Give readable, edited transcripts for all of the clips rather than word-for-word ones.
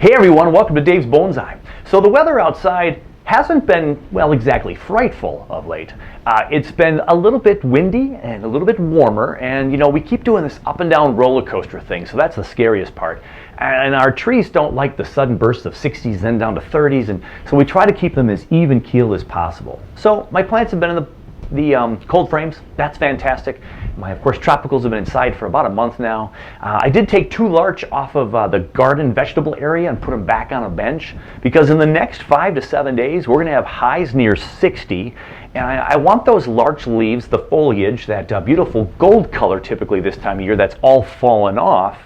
Hey everyone, welcome to Dave's Bonsai. So the weather outside hasn't been, well, exactly frightful of late. It's been a little bit windy and a little bit warmer, and we keep doing this up and down roller coaster thing, so that's the scariest part. And our trees don't like the sudden bursts of 60s then down to 30s, and so we try to keep them as even keel as possible. So my plants have been in the cold frames. That's fantastic. My, of course, tropicals have been inside for about a month now. I did take 2 larch off of the garden vegetable area and put them back on a bench because in the next 5 to 7 days we're going to have highs near 60, and I want those larch leaves, the foliage, that beautiful gold color typically this time of year that's all fallen off.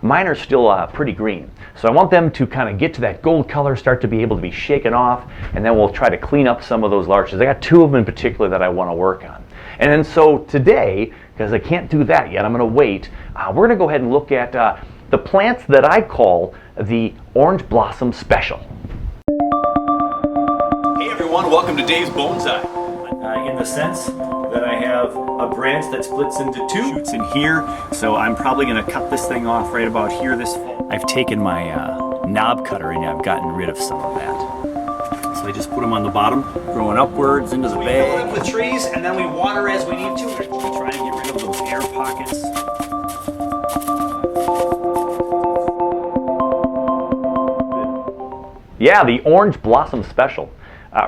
Mine are still pretty green. So I want them to kind of get to that gold color, start to be able to be shaken off, and then we'll try to clean up some of those larches. I got 2 of them in particular that I want to work on. And then so today, because I can't do that yet, I'm going to wait, we're going to go ahead and look at the plants that I call the Orange Blossom Special. Hey everyone, welcome to Dave's Bonsai. In the sense that I have a branch that splits into 2 shoots in here, so I'm probably going to cut this thing off right about here this fall. I've taken my knob cutter and I've gotten rid of some of that. So I just put them on the bottom, growing upwards into the bag. We fill it up with trees and then we water as we need to. We try to get rid of those air pockets. Yeah, the Orange Blossom Special.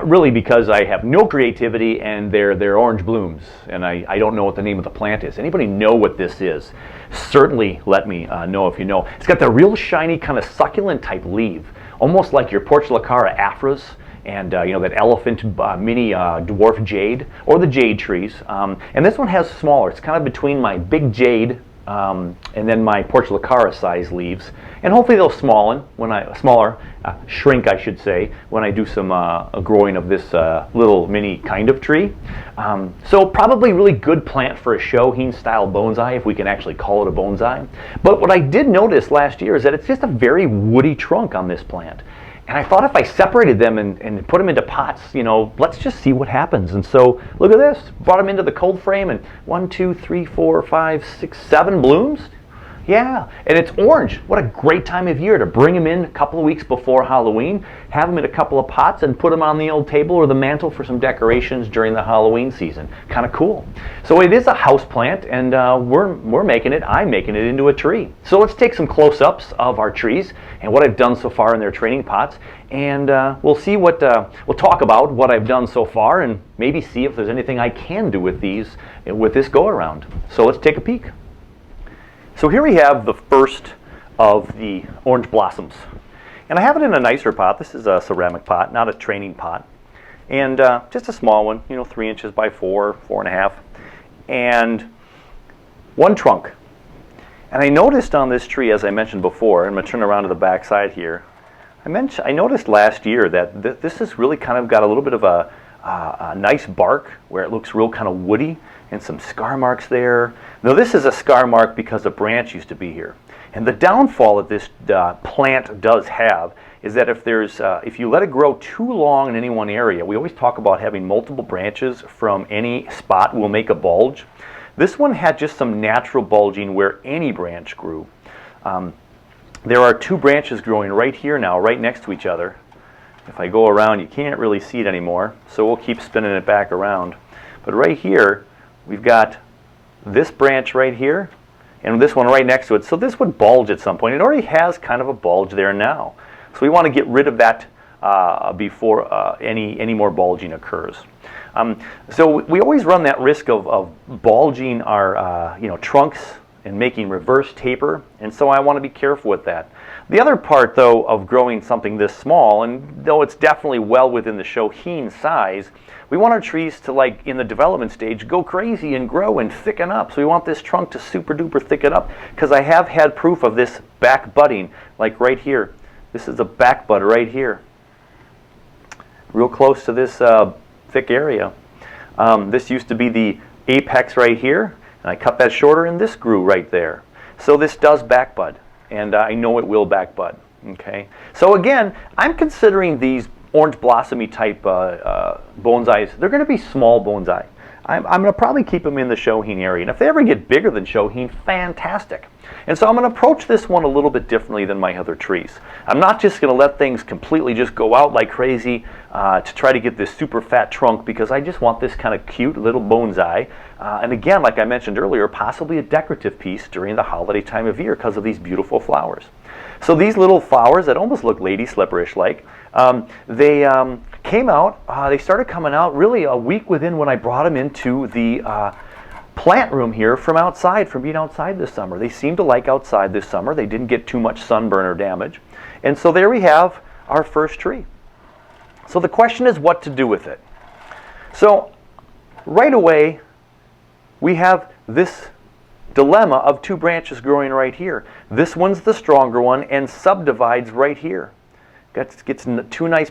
Really because I have no creativity and they're orange blooms, and I don't know what the name of the plant is. Anybody know what this is? Certainly let me know if you know. It's got the real shiny kind of succulent type leaf, almost like your Portulacaria Afras and that elephant mini dwarf jade or the jade trees. And this one has smaller. It's kind of between my big jade and then my Portulacaria size leaves, and hopefully they'll shrink I should say, when I do some growing of this little mini kind of tree. So probably really good plant for a Shohin style bonsai, if we can actually call it a bonsai. But what I did notice last year is that it's just a very woody trunk on this plant. And I thought if I separated them and put them into pots, let's just see what happens. And so look at this, brought them into the cold frame, and 1, 2, 3, 4, 5, 6, 7 blooms. Yeah, and it's orange. What a great time of year to bring them in a couple of weeks before Halloween, have them in a couple of pots and put them on the old table or the mantle for some decorations during the Halloween season. Kind of cool. So it is a house plant, and I'm making it into a tree. So let's take some close-ups of our trees and what I've done so far in their training pots, and we'll see what, we'll talk about what I've done so far and maybe see if there's anything I can do with this go-around. So let's take a peek. So here we have the first of the orange blossoms. And I have it in a nicer pot. This is a ceramic pot, not a training pot. And just a small one, 3 inches by 4, 4.5. And 1 trunk. And I noticed on this tree, as I mentioned before, and I'm going to turn around to the back side here, I noticed last year that this has really kind of got a little bit of a nice bark where it looks real kind of woody, and some scar marks there. Now this is a scar mark because a branch used to be here. And the downfall that this plant does have is that if you let it grow too long in any one area, we always talk about having multiple branches from any spot will make a bulge. This one had just some natural bulging where any branch grew. There are 2 branches growing right here now, right next to each other. If I go around, you can't really see it anymore, so we'll keep spinning it back around. But right here, we've got this branch right here, and this one right next to it. So this would bulge at some point. It already has kind of a bulge there now. So we want to get rid of that before any more bulging occurs. So we always run that risk of bulging our trunks and making reverse taper, and so I want to be careful with that. The other part, though, of growing something this small, and though it's definitely well within the Shohin size, we want our trees to, like in the development stage, go crazy and grow and thicken up. So we want this trunk to super duper thicken up, because I have had proof of this back budding, like right here. This is a back bud right here, real close to this thick area. This used to be the apex right here, and I cut that shorter, and this grew right there. So this does back bud, and I know it will back bud. Okay. So again, I'm considering these orange blossomy type bonsais. They're going to be small bonsai. I'm going to probably keep them in the Shohin area, and if they ever get bigger than Shohin, fantastic. And so I'm going to approach this one a little bit differently than my other trees. I'm not just going to let things completely just go out like crazy to try to get this super fat trunk, because I just want this kind of cute little bonsai. And again, like I mentioned earlier, possibly a decorative piece during the holiday time of year because of these beautiful flowers. So these little flowers that almost look Lady Slipper-ish like, they came out, they started coming out really a week within when I brought them into the plant room here from outside, from being outside this summer. They seemed to like outside this summer. They didn't get too much sunburn or damage. And so there we have our first tree. So the question is what to do with it. So right away, we have this dilemma of two branches growing right here. This one's the stronger one and subdivides right here. Gets two nice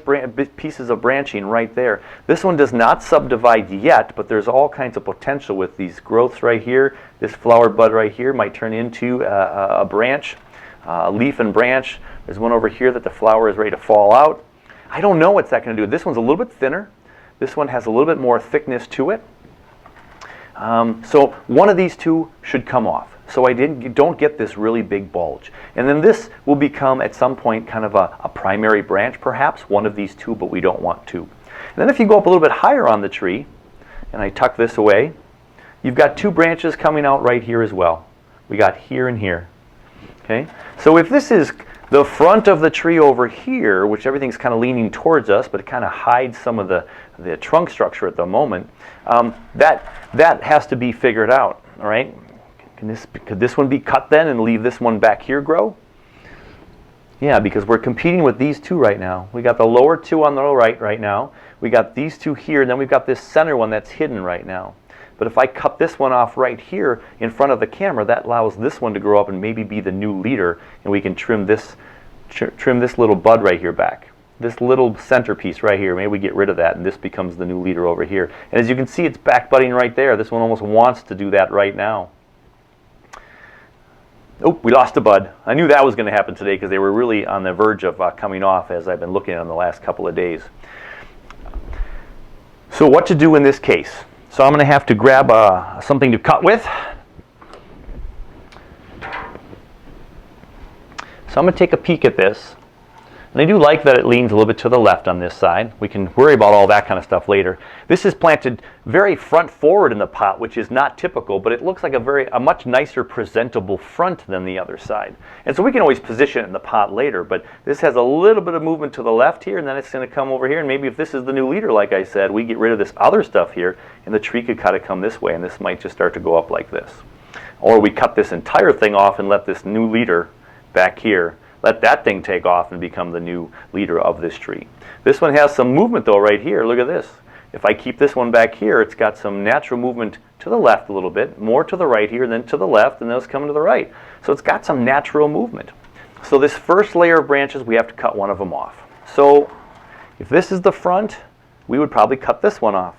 pieces of branching right there. This one does not subdivide yet, but there's all kinds of potential with these growths right here. This flower bud right here might turn into a branch, a leaf and branch. There's one over here that the flower is ready to fall out. I don't know what's that going to do. This one's a little bit thinner. This one has a little bit more thickness to it. So one of these two should come off. So I don't get this really big bulge. And then this will become at some point kind of a primary branch, perhaps, one of these two, but we don't want two. And then if you go up a little bit higher on the tree, and I tuck this away, you've got two branches coming out right here as well. We got here and here. Okay? So if this is the front of the tree over here, which everything's kind of leaning towards us, but it kind of hides some of the trunk structure at the moment, that has to be figured out. All right? Could this one be cut then and leave this one back here grow? Yeah, because we're competing with these two right now. We got the lower two on the right now. We got these two here, and then we've got this center one that's hidden right now. But if I cut this one off right here in front of the camera, that allows this one to grow up and maybe be the new leader, and we can trim this little bud right here back. This little centerpiece right here, maybe we get rid of that, and this becomes the new leader over here. And as you can see, it's back budding right there. This one almost wants to do that right now. Oh, we lost a bud. I knew that was going to happen today because they were really on the verge of coming off as I've been looking at them the last couple of days. So what to do in this case? So I'm going to have to grab something to cut with. So I'm going to take a peek at this. And I do like that it leans a little bit to the left on this side. We can worry about all that kind of stuff later. This is planted very front forward in the pot, which is not typical, but it looks like a much nicer presentable front than the other side. And so we can always position it in the pot later, but this has a little bit of movement to the left here, and then it's going to come over here, and maybe if this is the new leader, like I said, we get rid of this other stuff here, and the tree could kind of come this way, and this might just start to go up like this. Or we cut this entire thing off and let this new leader back here, let that thing take off and become the new leader of this tree. This one has some movement though right here. Look at this. If I keep this one back here, it's got some natural movement to the left a little bit, more to the right here, then to the left, and those come to the right. So it's got some natural movement. So this first layer of branches, we have to cut one of them off. So if this is the front, we would probably cut this one off.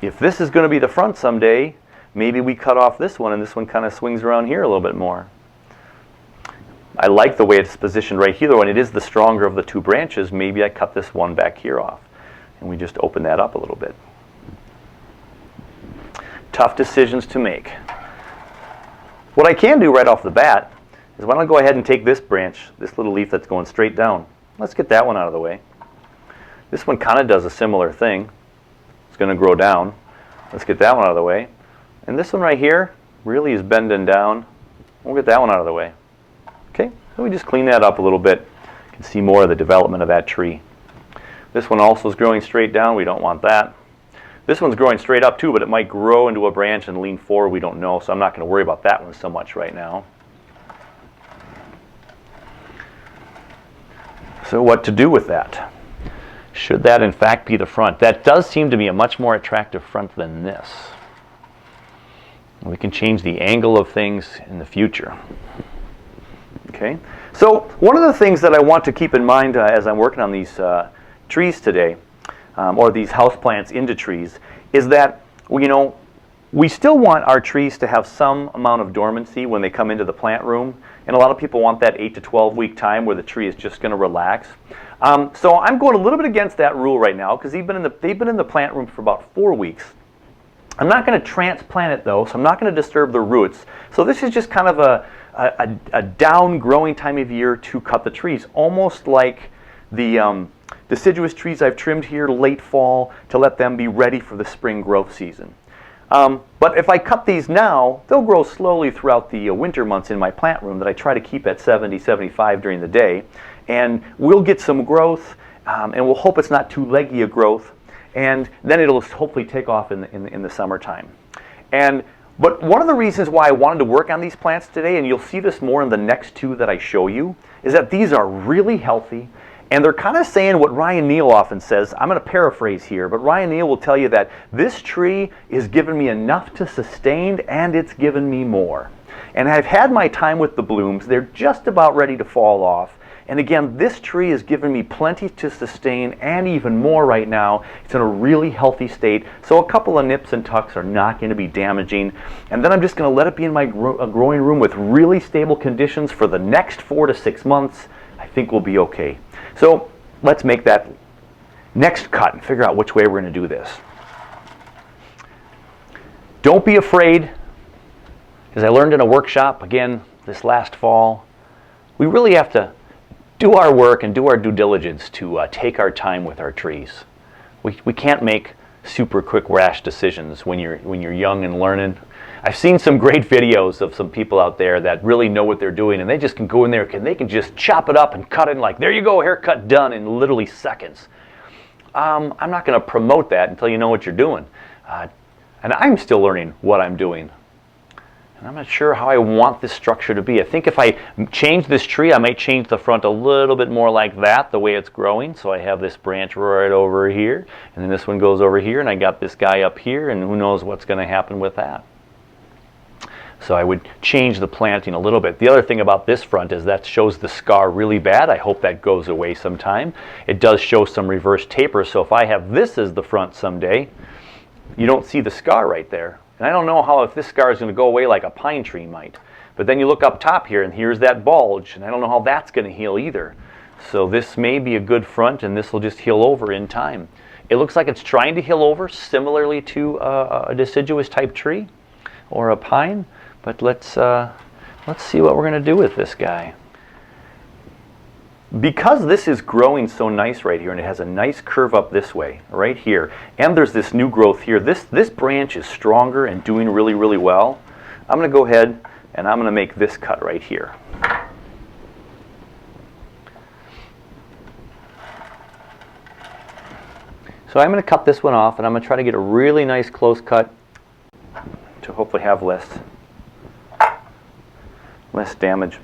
If this is going to be the front someday, maybe we cut off this one and this one kind of swings around here a little bit more. I like the way it's positioned right here though, and it is the stronger of the two branches. Maybe I cut this one back here off and we just open that up a little bit. Tough decisions to make. What I can do right off the bat is why don't I go ahead and take this branch, this little leaf that's going straight down. Let's get that one out of the way. This one kind of does a similar thing. It's going to grow down. Let's get that one out of the way. And this one right here really is bending down. We'll get that one out of the way. Okay, so we just clean that up a little bit. You can see more of the development of that tree. This one also is growing straight down. We don't want that. This one's growing straight up too, but it might grow into a branch and lean forward. We don't know, so I'm not going to worry about that one so much right now. So what to do with that? Should that in fact be the front? That does seem to be a much more attractive front than this. We can change the angle of things in the future. Okay, so one of the things that I want to keep in mind as I'm working on these trees today, or these houseplants into trees, is that we still want our trees to have some amount of dormancy when they come into the plant room, and a lot of people want that 8 to 12 week time where the tree is just going to relax. So I'm going a little bit against that rule right now because they've been in the plant room for about 4 weeks. I'm not going to transplant it though, so I'm not going to disturb the roots. So this is just kind of a down growing time of year to cut the trees, almost like the deciduous trees I've trimmed here late fall to let them be ready for the spring growth season. But if I cut these now, they'll grow slowly throughout the winter months in my plant room that I try to keep at 70, 75 during the day. And we'll get some growth, and we'll hope it's not too leggy a growth. And then it'll hopefully take off in the summertime. But one of the reasons why I wanted to work on these plants today, and you'll see this more in the next two that I show you, is that these are really healthy. And they're kind of saying what Ryan Neal often says. I'm going to paraphrase here, but Ryan Neal will tell you that this tree is giving me enough to sustain, and it's given me more. And I've had my time with the blooms. They're just about ready to fall off. And again, this tree is giving me plenty to sustain and even more right now. It's in a really healthy state, so a couple of nips and tucks are not going to be damaging. And then I'm just going to let it be in my growing room with really stable conditions for the next 4 to 6 months. I think we'll be okay. So let's make that next cut and figure out which way we're going to do this. Don't be afraid, as I learned in a workshop again this last fall, we really have to do our work and do our due diligence to take our time with our trees. We can't make super quick rash decisions when you're young and learning. I've seen some great videos of some people out there that really know what they're doing, and they just can go in there and they can just chop it up and cut it like, there you go, haircut done in literally seconds. I'm not going to promote that until you know what you're doing. And I'm still learning what I'm doing. And I'm not sure how I want this structure to be. I think if I change this tree, I might change the front a little bit more like that, the way it's growing. So I have this branch right over here, and then this one goes over here, and I got this guy up here, and who knows what's going to happen with that. So I would change the planting a little bit. The other thing about this front is that shows the scar really bad. I hope that goes away sometime. It does show some reverse taper, so if I have this as the front someday, you don't see the scar right there. And I don't know how if this scar is going to go away like a pine tree might. But then you look up top here and here's that bulge, and I don't know how that's going to heal either. So this may be a good front, and this will just heal over in time. It looks like it's trying to heal over similarly to a deciduous type tree or a pine. But let's see what we're going to do with this guy. Because this is growing so nice right here, and it has a nice curve up this way, right here, and there's this new growth here, this branch is stronger and doing really, really well. I'm going to go ahead and I'm going to make this cut right here. So I'm going to cut this one off, and I'm going to try to get a really nice close cut to hopefully have less damage.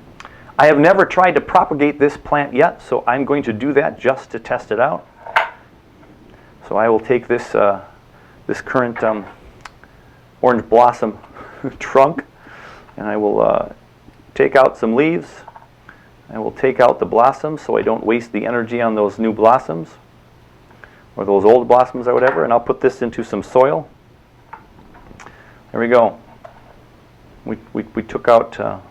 I have never tried to propagate this plant yet, so I'm going to do that just to test it out. So I will take this this current orange blossom trunk, and I will take out some leaves. I will take out the blossoms so I don't waste the energy on those new blossoms or those old blossoms or whatever, and I'll put this into some soil. There we go. We took out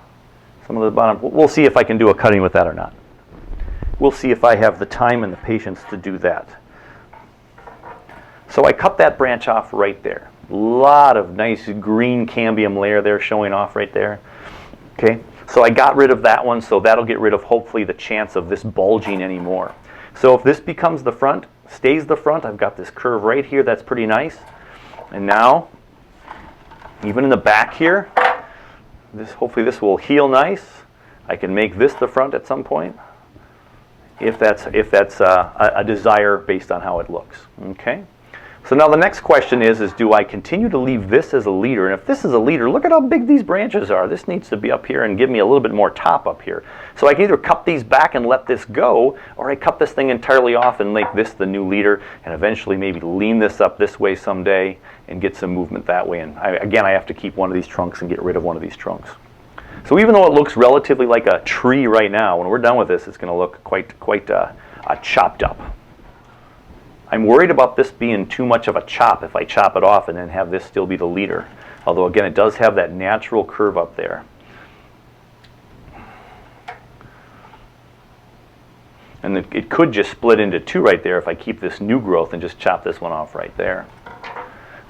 some of the bottom. We'll see if I can do a cutting with that or not. We'll see if I have the time and the patience to do that. So I cut that branch off right there. A lot of nice green cambium layer there showing off right there. Okay, so I got rid of that one, so that'll get rid of hopefully the chance of this bulging anymore. So if this becomes the front, stays the front, I've got this curve right here that's pretty nice. And now, even in the back here, hopefully this will heal nice. I can make this the front at some point, if that's a desire based on how it looks. Okay. So now the next question is do I continue to leave this as a leader? And if this is a leader, look at how big these branches are. This needs to be up here and give me a little bit more top up here. So I can either cut these back and let this go, or I cut this thing entirely off and make this the new leader, and eventually maybe lean this up this way someday and get some movement that way. And again, I have to keep one of these trunks and get rid of one of these trunks. So even though it looks relatively like a tree right now, when we're done with this, it's going to look quite chopped up. I'm worried about this being too much of a chop if I chop it off and then have this still be the leader. Although again, it does have that natural curve up there. And it could just split into two right there if I keep this new growth and just chop this one off right there.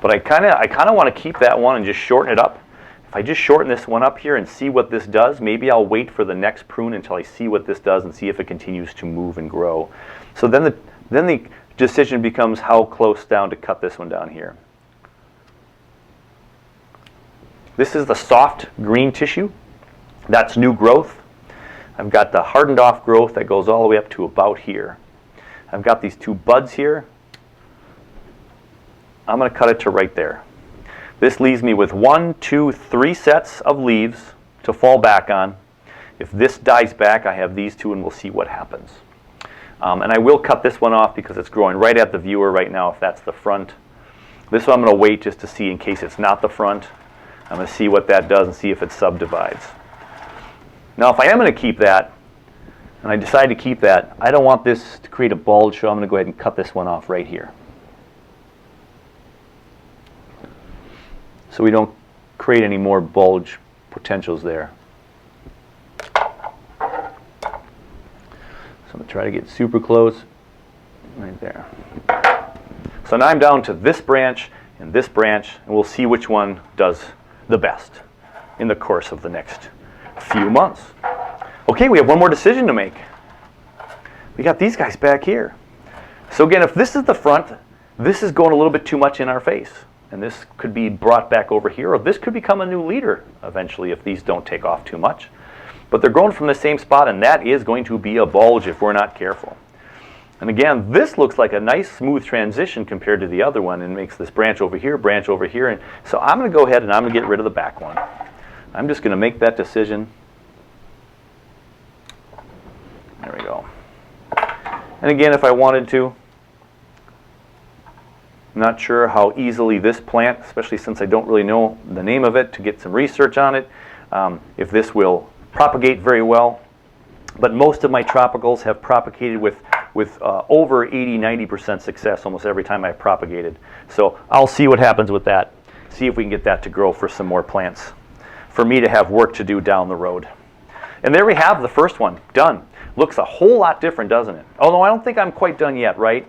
But I kind of want to keep that one and just shorten it up. If I just shorten this one up here and see what this does, maybe I'll wait for the next prune until I see what this does and see if it continues to move and grow. So then the decision becomes how close down to cut this one down here. This is the soft green tissue. That's new growth. I've got the hardened off growth that goes all the way up to about here. I've got these two buds here. I'm going to cut it to right there. This leaves me with 1, 2, 3 sets of leaves to fall back on. If this dies back, I have these two and we'll see what happens. And I will cut this one off because it's growing right at the viewer right now if that's the front. This one I'm going to wait just to see in case it's not the front. I'm going to see what that does and see if it subdivides. Now if I am going to keep that, and I decide to keep that, I don't want this to create a bulge, so I'm going to go ahead and cut this one off right here. So we don't create any more bulge potentials there. So I'm going to try to get super close right there. So now I'm down to this branch and we'll see which one does the best in the course of the next few months. Okay, we have one more decision to make. We got these guys back here. So again, if this is the front, this is going a little bit too much in our face. And this could be brought back over here, or this could become a new leader eventually if these don't take off too much. But they're growing from the same spot, and that is going to be a bulge if we're not careful. And again, this looks like a nice smooth transition compared to the other one, and makes this branch over here, and so I'm going to go ahead and I'm going to get rid of the back one. I'm just going to make that decision. There we go. And again, if I wanted to, I'm not sure how easily this plant, especially since I don't really know the name of it, to get some research on it, if this will propagate very well. But most of my tropicals have propagated with over 80–90% success almost every time I've propagated. So I'll see what happens with that, see if we can get that to grow for some more plants, for me to have work to do down the road. And there we have the first one, done. Looks a whole lot different, doesn't it? Although I don't think I'm quite done yet, right?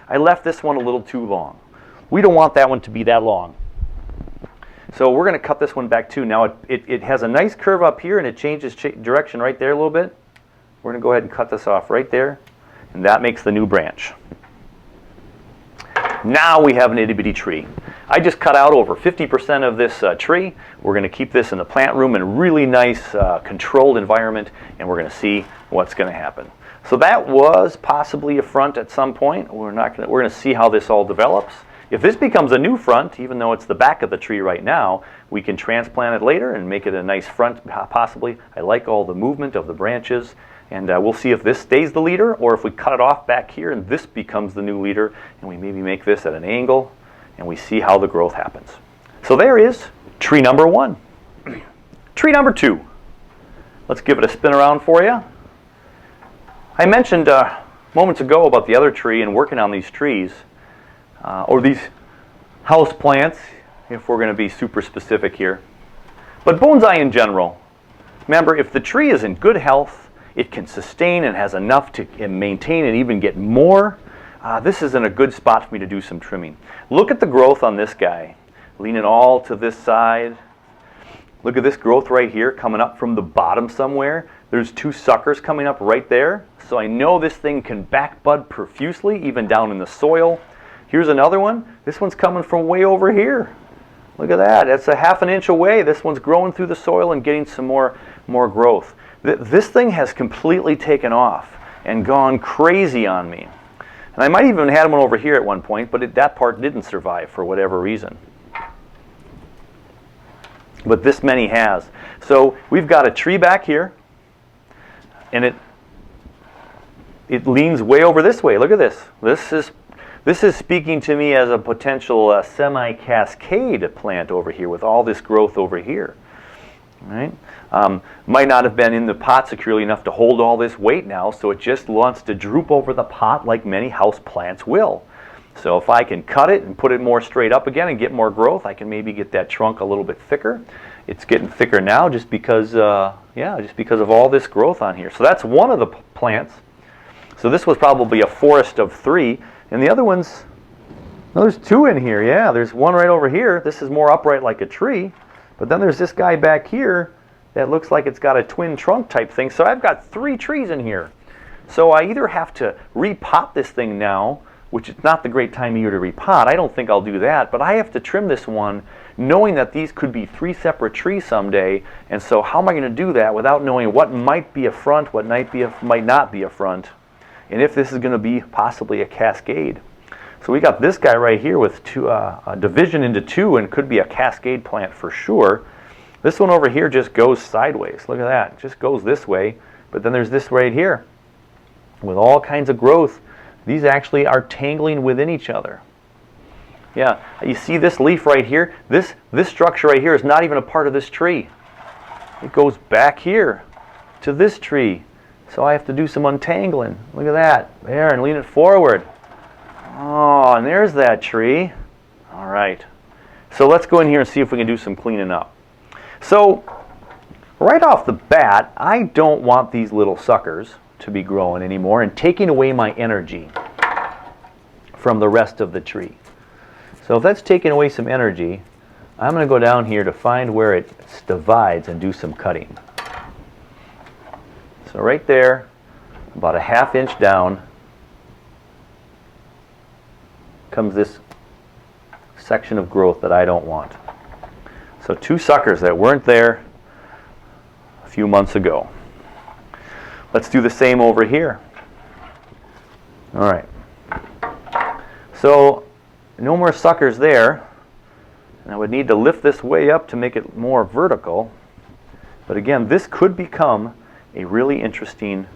I left this one a little too long. We don't want that one to be that long. So we're going to cut this one back too. Now it has a nice curve up here and it changes direction right there a little bit. We're going to go ahead and cut this off right there. And that makes the new branch. Now we have an itty bitty tree. I just cut out over 50% of this tree. We're going to keep this in the plant room in a really nice controlled environment, and we're going to see what's going to happen. So that was possibly a front at some point. We're going to see how this all develops. If this becomes a new front, even though it's the back of the tree right now, we can transplant it later and make it a nice front possibly. I like all the movement of the branches, and we'll see if this stays the leader or if we cut it off back here and this becomes the new leader, and we maybe make this at an angle and we see how the growth happens. So there is tree number 1. Tree number 2. Let's give it a spin around for you. I mentioned moments ago about the other tree and working on these trees. Or these house plants, if we're going to be super specific here. But bonsai in general. Remember, if the tree is in good health, it can sustain and has enough to maintain and even get more, this is in a good spot for me to do some trimming. Look at the growth on this guy. Lean it all to this side. Look at this growth right here coming up from the bottom somewhere. There's 2 suckers coming up right there. So I know this thing can back bud profusely, even down in the soil. Here's another one. This one's coming from way over here. Look at that. That's a ½ an inch away. This one's growing through the soil and getting some more growth. This thing has completely taken off and gone crazy on me. And I might even have had one over here at one point, but that part didn't survive for whatever reason. But this many has. So we've got a tree back here, and it leans way over this way. Look at this. This is speaking to me as a potential semi-cascade plant over here with all this growth over here. Right? Might not have been in the pot securely enough to hold all this weight now, so it just wants to droop over the pot like many house plants will. So if I can cut it and put it more straight up again and get more growth, I can maybe get that trunk a little bit thicker. It's getting thicker now just because of all this growth on here. So that's one of the plants. So this was probably a forest of 3. And the other ones, No, there's two in here, yeah. There's one right over here. This is more upright like a tree. But then there's this guy back here that looks like it's got a twin trunk type thing. So I've got 3 trees in here. So I either have to repot this thing now, which is not the great time of year to repot. I don't think I'll do that. But I have to trim this one knowing that these could be 3 separate trees someday. And so how am I going to do that without knowing what might be a front, what might not be a front, and if this is going to be possibly a cascade. So we got this guy right here with a division into 2 and could be a cascade plant for sure. This one over here just goes sideways. Look at that. It just goes this way. But then there's this right here with all kinds of growth. These actually are tangling within each other. Yeah, you see this leaf right here? This structure right here is not even a part of this tree. It goes back here to this tree. So I have to do some untangling. Look at that. There, and lean it forward. Oh, and there's that tree. All right. So let's go in here and see if we can do some cleaning up. So right off the bat, I don't want these little suckers to be growing anymore and taking away my energy from the rest of the tree. So if that's taking away some energy, I'm going to go down here to find where it divides and do some cutting. So right there, about a 1/2 inch down, comes this section of growth that I don't want. So 2 suckers that weren't there a few months ago. Let's do the same over here. All right. So no more suckers there. And I would need to lift this way up to make it more vertical. But again, this could become a really interesting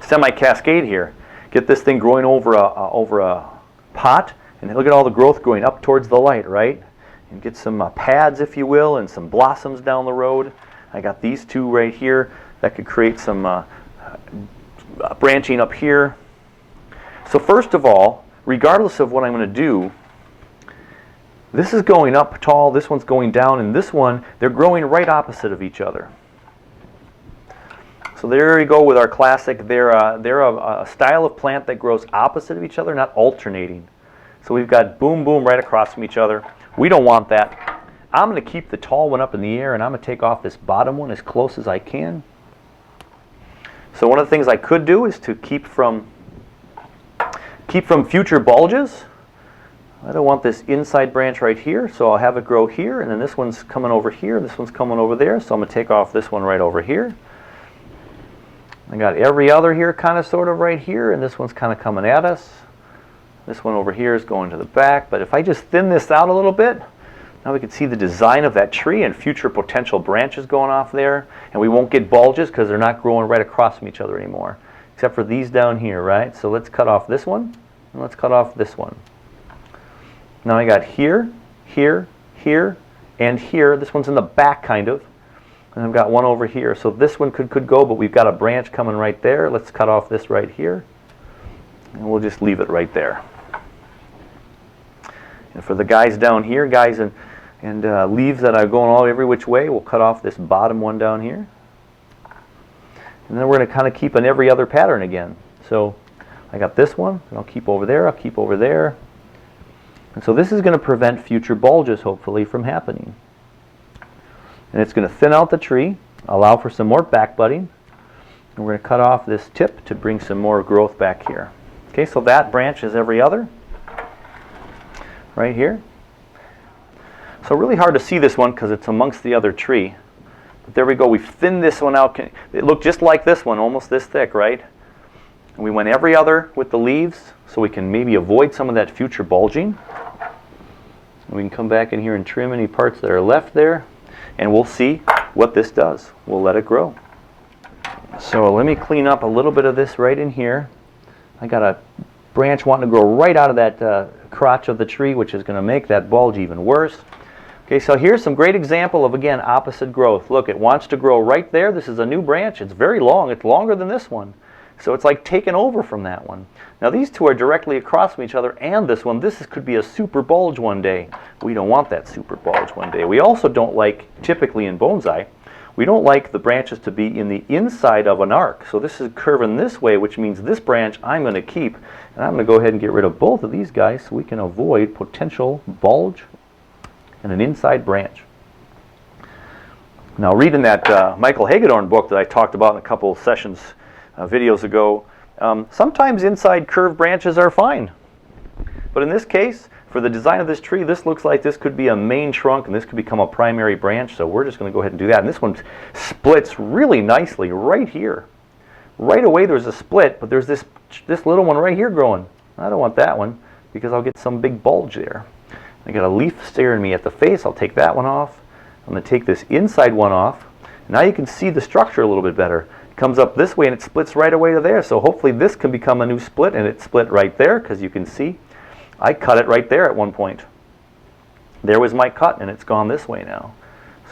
semi-cascade here. Get this thing growing over a pot, and look at all the growth going up towards the light, right? And get some pads, if you will, and some blossoms down the road. I got these 2 right here that could create some branching up here. So first of all, regardless of what I'm going to do, this is going up tall, this one's going down, and this one, they're growing right opposite of each other. So there we go with our classic. They're a style of plant that grows opposite of each other, not alternating. So we've got boom, boom right across from each other. We don't want that. I'm going to keep the tall one up in the air, and I'm going to take off this bottom one as close as I can. So one of the things I could do is to keep from future bulges. I don't want this inside branch right here, so I'll have it grow here, and then this one's coming over here, this one's coming over there, so I'm going to take off this one right over here. I got every other here kind of sort of right here, and this one's kind of coming at us. This one over here is going to the back, but if I just thin this out a little bit, now we can see the design of that tree and future potential branches going off there, and we won't get bulges because they're not growing right across from each other anymore, except for these down here, right? So let's cut off this one, and let's cut off this one. Now I got here, here, here, and here. This one's in the back kind of. And I've got one over here. So this one could go, but we've got a branch coming right there. Let's cut off this right here. And we'll just leave it right there. And for the guys down here, guys and leaves that are going every which way, we'll cut off this bottom one down here. And then we're going to kind of keep an every other pattern again. So I got this one, and I'll keep over there, I'll keep over there. And so this is going to prevent future bulges, hopefully, from happening. And it's going to thin out the tree, allow for some more back budding. And we're going to cut off this tip to bring some more growth back here. Okay, so that branch is every other, right here. So really hard to see this one because it's amongst the other tree. But there we go, we've thinned this one out. It looked just like this one, almost this thick, right? And we went every other with the leaves so we can maybe avoid some of that future bulging. And we can come back in here and trim any parts that are left there. And we'll see what this does. We'll let it grow. So let me clean up a little bit of this right in here. I got a branch wanting to grow right out of that crotch of the tree, which is going to make that bulge even worse. Okay, so here's some great example of, again, opposite growth. Look, it wants to grow right there. This is a new branch. It's very long. It's longer than this one. So it's like taken over from that one. Now these two are directly across from each other, and this one. Could be a super bulge one day. We don't want that super bulge one day. We also don't like, typically in bonsai, we don't like the branches to be in the inside of an arc. So this is curving this way, which means this branch I'm going to keep. And I'm going to go ahead and get rid of both of these guys so we can avoid potential bulge and an inside branch. Now, reading that Michael Hagedorn book that I talked about in a couple of sessions, videos ago, sometimes inside curved branches are fine. But in this case, for the design of this tree, this looks like this could be a main trunk and this could become a primary branch, so we're just going to go ahead and do that. And this one splits really nicely right here. Right away there's a split, but there's this little one right here growing. I don't want that one because I'll get some big bulge there. I got a leaf staring me at the face. I'll take that one off. I'm going to take this inside one off. Now you can see the structure a little bit better. It comes up this way and it splits right away to there. So hopefully this can become a new split, and it split right there because you can see I cut it right there at one point. There was my cut, and it's gone this way now.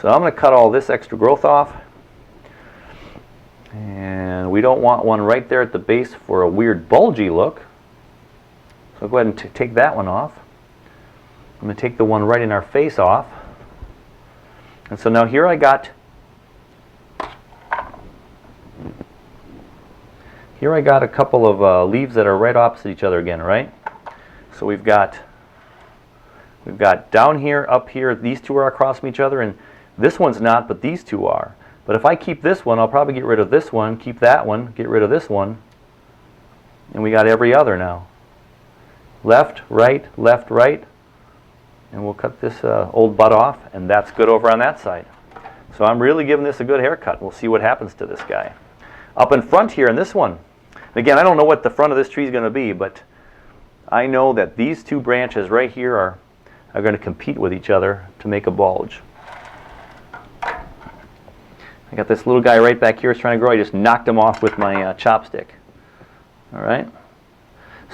So I'm going to cut all this extra growth off. And we don't want one right there at the base for a weird bulgy look. So go ahead and take that one off. I'm going to take the one right in our face off. And so now here I got a couple of leaves that are right opposite each other again, right? So we've got down here, up here, these two are across from each other, and this one's not, but these two are. But if I keep this one, I'll probably get rid of this one, keep that one, get rid of this one, and we got every other now. Left, right, and we'll cut this old butt off, and that's good over on that side. So I'm really giving this a good haircut. We'll see what happens to this guy. Up in front here in this one, again, I don't know what the front of this tree is going to be, but I know that these two branches right here are going to compete with each other to make a bulge. I got this little guy right back here is trying to grow. I just knocked him off with my chopstick. All right.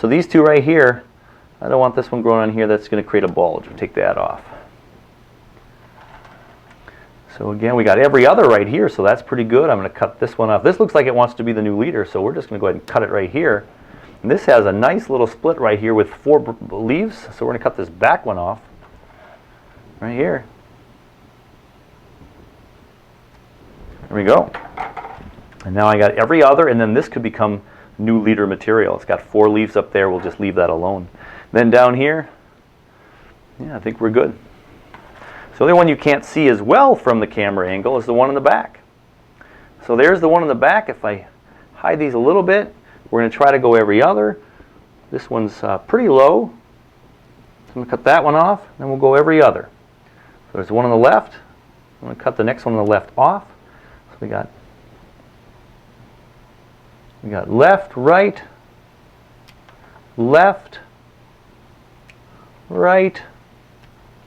So these two right here, I don't want this one growing on here. That's going to create a bulge. We'll take that off. So again, we got every other right here, so that's pretty good. I'm going to cut this one off. This looks like it wants to be the new leader, so we're just going to go ahead and cut it right here. And this has a nice little split right here with 4 leaves, so we're going to cut this back one off right here. There we go. And now I got every other, and then this could become new leader material. It's got 4 leaves up there. We'll just leave that alone. Then down here, yeah, I think we're good. So the only one you can't see as well from the camera angle is the one in the back. So there's the one in the back. If I hide these a little bit, we're going to try to go every other. This one's pretty low. So I'm going to cut that one off, then we'll go every other. So there's one on the left. I'm going to cut the next one on the left off. So we got left, right, left, right,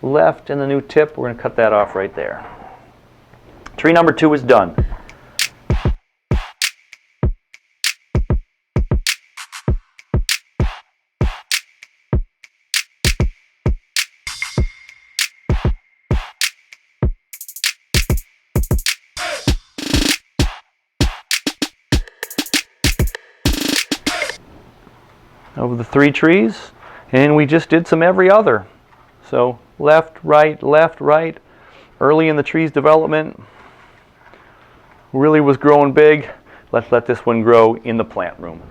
left, and the new tip. We're going to cut that off right there. Tree number 2 is done. Of the 3 trees, and we just did some every other. So left, right, early in the tree's development, really was growing big. Let's let this one grow in the plant room.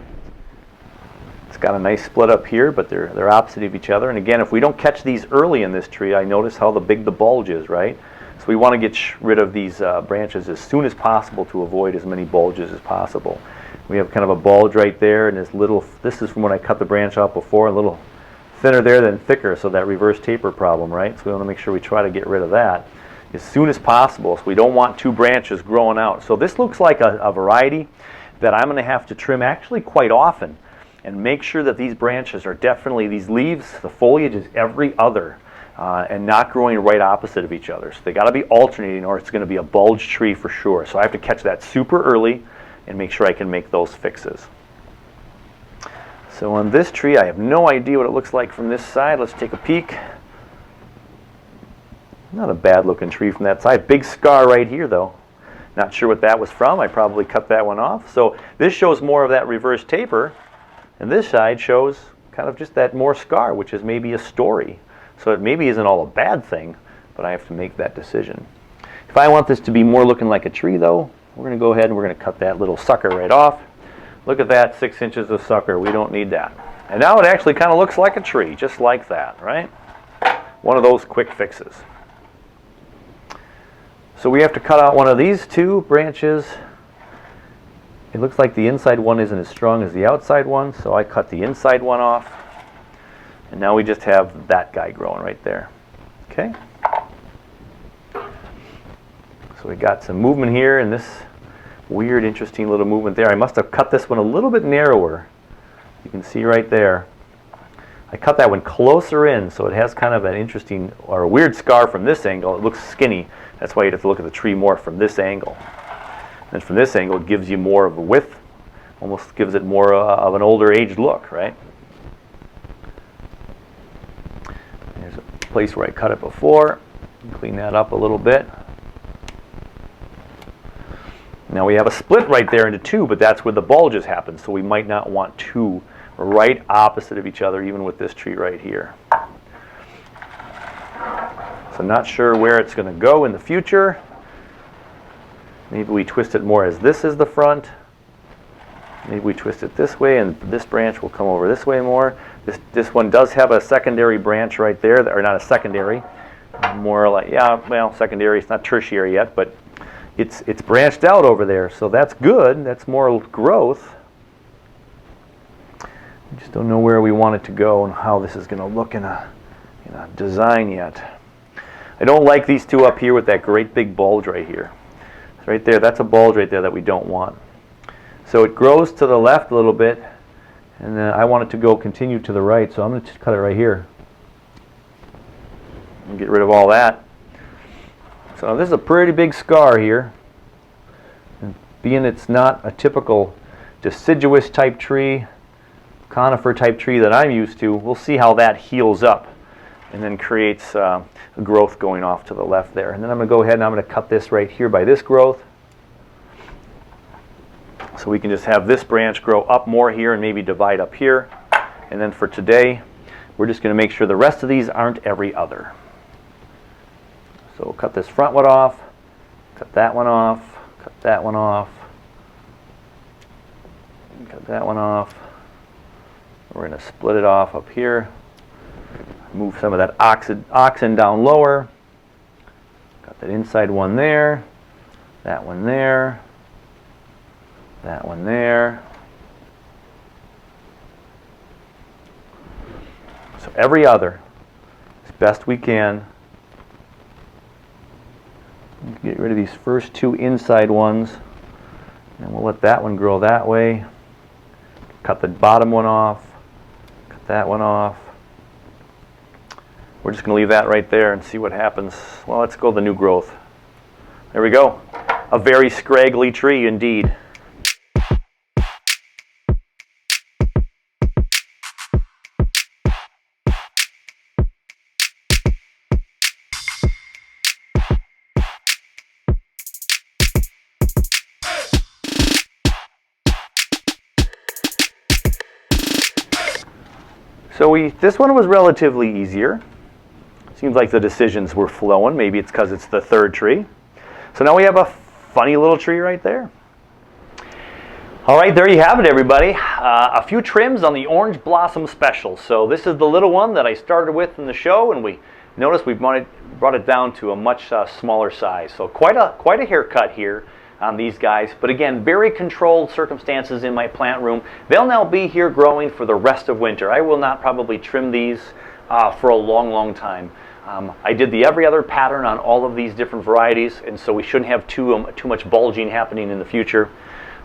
It's got a nice split up here, but they're opposite of each other. And again, if we don't catch these early in this tree, I notice how big the bulge is, right? So we want to get rid of these branches as soon as possible to avoid as many bulges as possible. We have kind of a bulge right there, and this is from when I cut the branch off before, a little thinner there than thicker, so that reverse taper problem, right? So we want to make sure we try to get rid of that as soon as possible. So we don't want 2 branches growing out. So this looks like a variety that I'm going to have to trim actually quite often and make sure that these branches are definitely, these leaves, the foliage is every other and not growing right opposite of each other. So they got to be alternating or it's going to be a bulge tree for sure. So I have to catch that super early and make sure I can make those fixes. So on this tree, I have no idea what it looks like from this side. Let's take a peek. Not a bad looking tree from that side. Big scar right here though. Not sure what that was from. I probably cut that one off. So this shows more of that reverse taper, and this side shows kind of just that more scar, which is maybe a story. So it maybe isn't all a bad thing, but I have to make that decision. If I want this to be more looking like a tree though, we're going to go ahead and we're going to cut that little sucker right off. Look at that, 6 inches of sucker. We don't need that. And now it actually kind of looks like a tree, just like that, right? One of those quick fixes. So we have to cut out one of these 2 branches. It looks like the inside one isn't as strong as the outside one, so I cut the inside one off. And now we just have that guy growing right there. Okay? So we got some movement here and this weird, interesting little movement there. I must have cut this one a little bit narrower. You can see right there. I cut that one closer in, so it has kind of an interesting or a weird scar from this angle. It looks skinny. That's why you have to look at the tree more from this angle. And from this angle, it gives you more of a width, almost gives it more of an older aged look, right? There's a place where I cut it before. Clean that up a little bit. Now we have a split right there into 2, but that's where the bulges happen, so we might not want 2 right opposite of each other, even with this tree right here. So not sure where it's going to go in the future. Maybe we twist it more as this is the front. Maybe we twist it this way and this branch will come over this way more. This one does have a secondary branch right there, or not a secondary, more like, yeah, well, secondary, it's not tertiary yet, but it's branched out over there, so that's good. That's more growth. We just don't know where we want it to go and how this is going to look in a design yet. I don't like these 2 up here with that great big bulge right here. Right there, that's a bulge right there that we don't want. So it grows to the left a little bit, and then I want it to continue to the right, so I'm going to cut it right here and get rid of all that. So this is a pretty big scar here. And being it's not a typical deciduous type tree, conifer type tree that I'm used to, we'll see how that heals up and then creates a growth going off to the left there. And then I'm going to go ahead and I'm going to cut this right here by this growth. So we can just have this branch grow up more here and maybe divide up here. And then for today, we're just going to make sure the rest of these aren't every other. So we'll cut this front one off, cut that one off, cut that one off, cut that one off. We're going to split it off up here. Move some of that oxen down lower. Got that inside one there, that one there, that one there. So every other, as best we can. Get rid of these first 2 inside ones, and we'll let that one grow that way. Cut the bottom one off, cut that one off. We're just going to leave that right there and see what happens. Well, let's go the new growth. There we go. A very scraggly tree indeed. So this one was relatively easier. Seems like the decisions were flowing. Maybe it's because it's the 3rd tree. So now we have a funny little tree right there. All right, there you have it, everybody. A few trims on the Orange Blossom Special. So this is the little one that I started with in the show, and we noticed we brought it down to a much smaller size. So quite a haircut here on these guys. But again, very controlled circumstances in my plant room. They'll now be here growing for the rest of winter. I will not probably trim these for a long time. I did the every other pattern on all of these different varieties, and so we shouldn't have too much bulging happening in the future.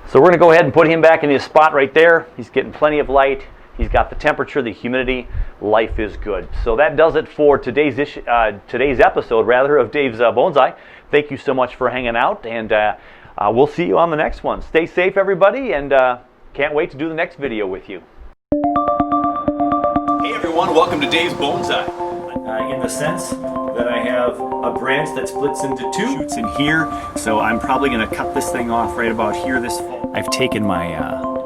So we're going to go ahead and put him back in his spot right there. He's getting plenty of light. He's got the temperature, the humidity. Life is good. So that does it for today's episode, rather, of Dave's Bonsai. Thank you so much for hanging out, and we'll see you on the next one. Stay safe, everybody, and can't wait to do the next video with you. Hey everyone, welcome to Dave's Bonsai. In the sense that I have a branch that splits into 2 shoots in here, so I'm probably going to cut this thing off right about here this fall. I've taken my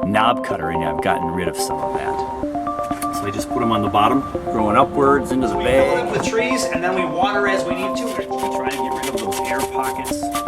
knob cutter and I've gotten rid of some of that. So So I just put them on the bottom, growing upwards into the bag. We fill them with trees, and then we water as we need to. Try to get rid of those air pockets.